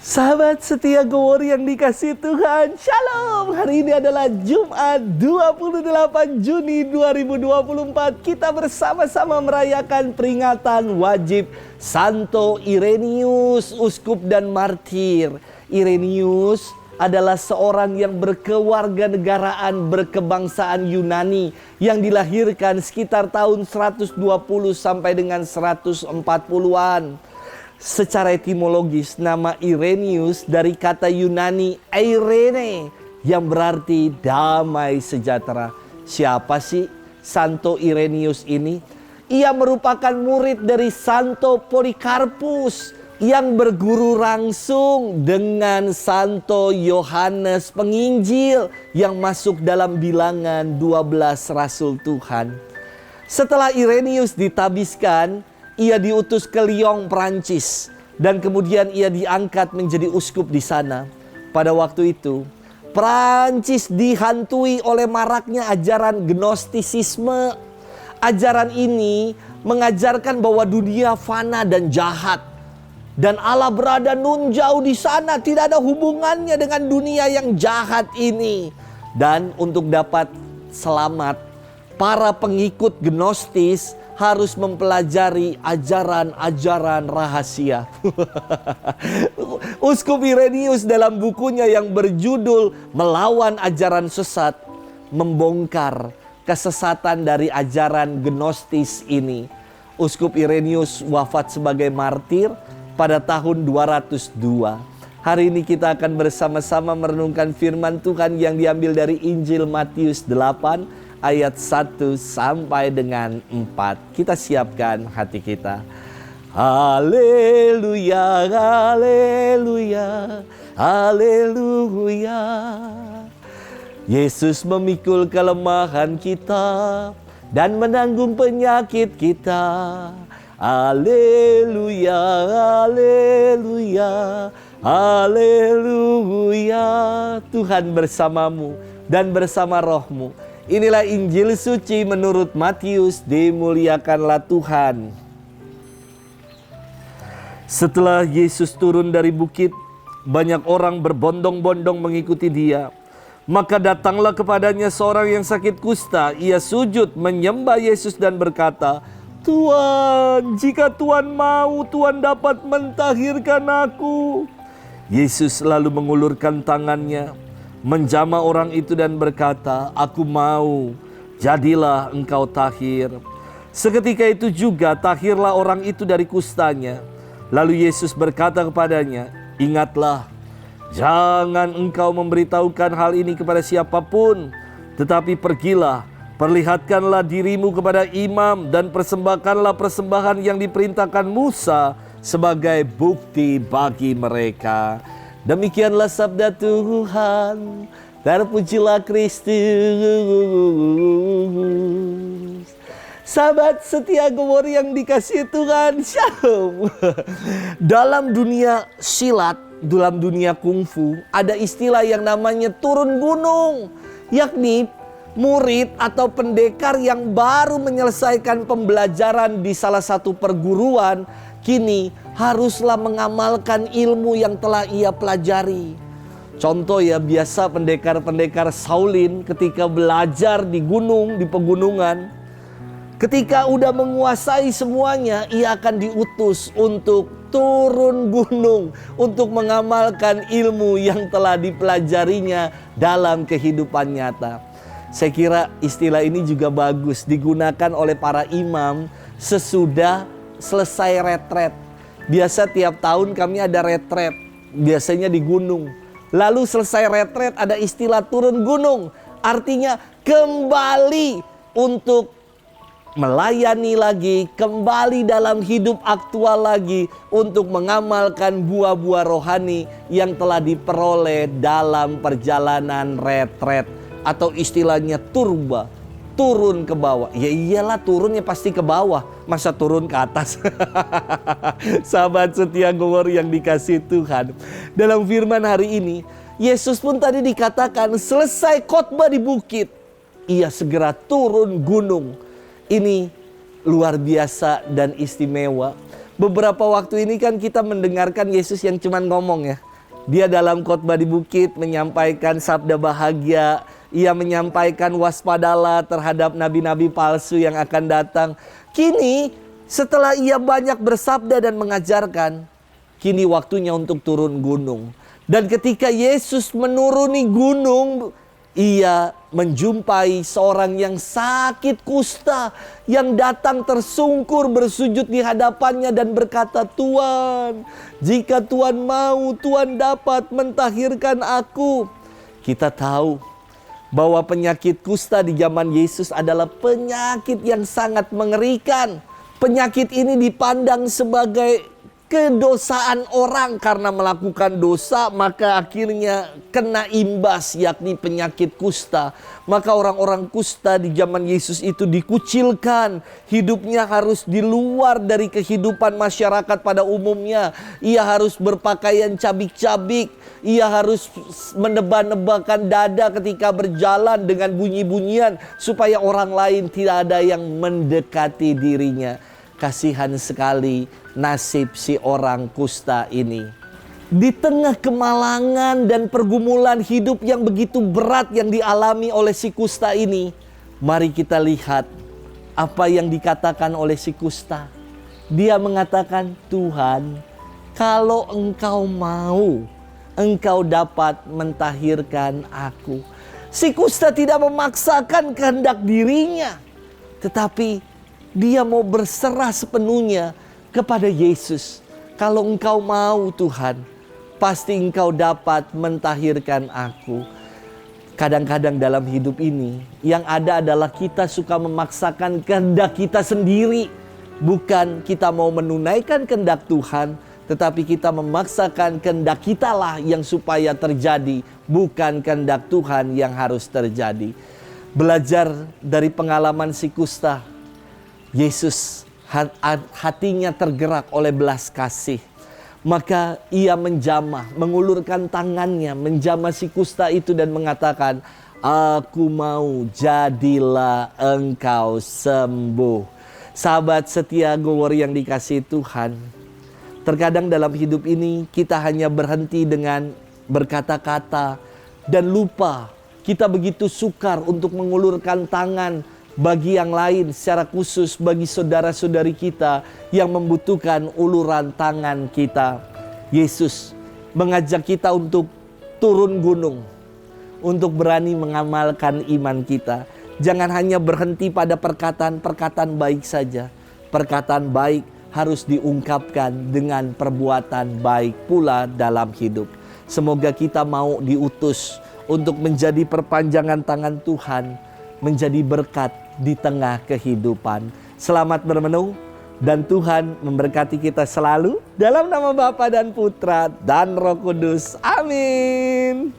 Sahabat setia Gowor yang dikasih Tuhan, Shalom. Hari ini adalah Jumat 28 Juni 2024. Kita bersama-sama merayakan peringatan wajib Santo Irenaeus, uskup dan martir. Irenaeus adalah seorang yang berkewarganegaraan, berkebangsaan Yunani yang dilahirkan sekitar tahun 120 sampai dengan 140-an. Secara etimologis, nama Irenaeus dari kata Yunani Eirene yang berarti damai sejahtera. Siapa sih Santo Irenaeus ini? Ia merupakan murid dari Santo Polikarpus yang berguru langsung dengan Santo Yohanes Penginjil yang masuk dalam bilangan 12 Rasul Tuhan. Setelah Irenaeus ditabiskan, ia diutus ke Lyon, Prancis, dan kemudian ia diangkat menjadi uskup di sana. Pada waktu itu, Prancis dihantui oleh maraknya ajaran Gnostisisme. Ajaran ini mengajarkan bahwa dunia fana dan jahat, dan Allah berada nun jauh di sana, tidak ada hubungannya dengan dunia yang jahat ini. Dan untuk dapat selamat, para pengikut Gnostis harus mempelajari ajaran-ajaran rahasia. Uskup Irenaeus dalam bukunya yang berjudul Melawan Ajaran Sesat membongkar kesesatan dari ajaran Gnostis ini. Uskup Irenaeus wafat sebagai martir pada tahun 202. Hari ini kita akan bersama-sama merenungkan firman Tuhan yang diambil dari Injil Matius 8 ayat 1 sampai dengan 4. Kita siapkan hati kita. Haleluya, haleluya, haleluya. Yesus memikul kelemahan kita dan menanggung penyakit kita. Haleluya, haleluya, haleluya. Tuhan bersamamu dan bersama rohmu. Inilah Injil suci menurut Matius, dimuliakanlah Tuhan. Setelah Yesus turun dari bukit, banyak orang berbondong-bondong mengikuti dia. Maka datanglah kepadanya seorang yang sakit kusta. Ia sujud menyembah Yesus dan berkata, "Tuhan, jika Tuhan mau, Tuhan dapat mentahirkan aku." Yesus lalu mengulurkan tangannya, menjamah orang itu dan berkata, "Aku mau, jadilah engkau tahir." Seketika itu juga tahirlah orang itu dari kustanya. Lalu Yesus berkata kepadanya, "Ingatlah, jangan engkau memberitahukan hal ini kepada siapapun, tetapi pergilah, perlihatkanlah dirimu kepada imam dan persembahkanlah persembahan yang diperintahkan Musa sebagai bukti bagi mereka." Demikianlah sabda Tuhan. Terpujilah Kristus. Sahabat setia Gowor yang dikasihi Tuhan, Shalom. Dalam dunia silat, dalam dunia kungfu, ada istilah yang namanya turun gunung, yakni murid atau pendekar yang baru menyelesaikan pembelajaran di salah satu perguruan, kini haruslah mengamalkan ilmu yang telah ia pelajari. Contoh ya, biasa pendekar-pendekar Shaolin ketika belajar di gunung, di pegunungan, ketika udah menguasai semuanya, ia akan diutus untuk turun gunung, untuk mengamalkan ilmu yang telah dipelajarinya dalam kehidupan nyata. Saya kira istilah ini juga bagus digunakan oleh para imam sesudah selesai retret. Biasa tiap tahun kami ada retret, biasanya di gunung. Lalu selesai retret ada istilah turun gunung, artinya kembali untuk melayani lagi, kembali dalam hidup aktual lagi untuk mengamalkan buah-buah rohani yang telah diperoleh dalam perjalanan retret, atau istilahnya turba. Turun ke bawah. Ya iyalah, turunnya pasti ke bawah, masa turun ke atas. Sahabat setia Gowor yang dikasihi Tuhan, dalam firman hari ini Yesus pun tadi dikatakan selesai khotbah di bukit, ia segera turun gunung. Ini luar biasa dan istimewa. Beberapa waktu ini kan kita mendengarkan Yesus yang cuman ngomong ya. Dia dalam khotbah di bukit menyampaikan sabda bahagia. Ia menyampaikan waspadalah terhadap nabi-nabi palsu yang akan datang. Kini setelah ia banyak bersabda dan mengajarkan, kini waktunya untuk turun gunung. Dan ketika Yesus menuruni gunung, ia menjumpai seorang yang sakit kusta yang datang tersungkur bersujud di hadapannya dan berkata, "Tuan, jika Tuan mau, Tuan dapat mentahirkan aku." Kita tahu bahwa penyakit kusta di zaman Yesus adalah penyakit yang sangat mengerikan. Penyakit ini dipandang sebagai kedosaan orang, karena melakukan dosa maka akhirnya kena imbas, yakni penyakit kusta. Maka orang-orang kusta di zaman Yesus itu dikucilkan, hidupnya harus di luar dari kehidupan masyarakat pada umumnya. Ia harus berpakaian cabik-cabik, ia harus menebak-nebakan dada ketika berjalan dengan bunyi-bunyian supaya orang lain tidak ada yang mendekati dirinya. Kasihan sekali nasib si orang kusta ini. Di tengah kemalangan dan pergumulan hidup yang begitu berat yang dialami oleh si kusta ini, mari kita lihat apa yang dikatakan oleh si kusta. Dia mengatakan, "Tuhan, kalau Engkau mau, Engkau dapat mentahirkan aku." Si kusta tidak memaksakan kehendak dirinya, tetapi dia mau berserah sepenuhnya kepada Yesus. "Kalau Engkau mau Tuhan, pasti Engkau dapat mentahirkan aku." Kadang-kadang dalam hidup ini yang ada adalah kita suka memaksakan kehendak kita sendiri. Bukan kita mau menunaikan kehendak Tuhan, tetapi kita memaksakan kehendak kita lah yang supaya terjadi, bukan kehendak Tuhan yang harus terjadi. Belajar dari pengalaman si kusta, Yesus hatinya tergerak oleh belas kasih. Maka ia menjamah, mengulurkan tangannya, menjamah si kusta itu dan mengatakan, "Aku mau, jadilah engkau sembuh." Sahabat setia Go Warrior yang dikasihi Tuhan, terkadang dalam hidup ini kita hanya berhenti dengan berkata-kata dan lupa kita begitu sukar untuk mengulurkan tangan bagi yang lain, secara khusus bagi saudara-saudari kita yang membutuhkan uluran tangan kita. Yesus mengajak kita untuk turun gunung, untuk berani mengamalkan iman kita. Jangan hanya berhenti pada perkataan-perkataan baik saja. Perkataan baik harus diungkapkan dengan perbuatan baik pula dalam hidup. Semoga kita mau diutus untuk menjadi perpanjangan tangan Tuhan, menjadi berkat di tengah kehidupan. Selamat bermenung dan Tuhan memberkati kita selalu dalam nama Bapa dan Putra dan Roh Kudus. Amin.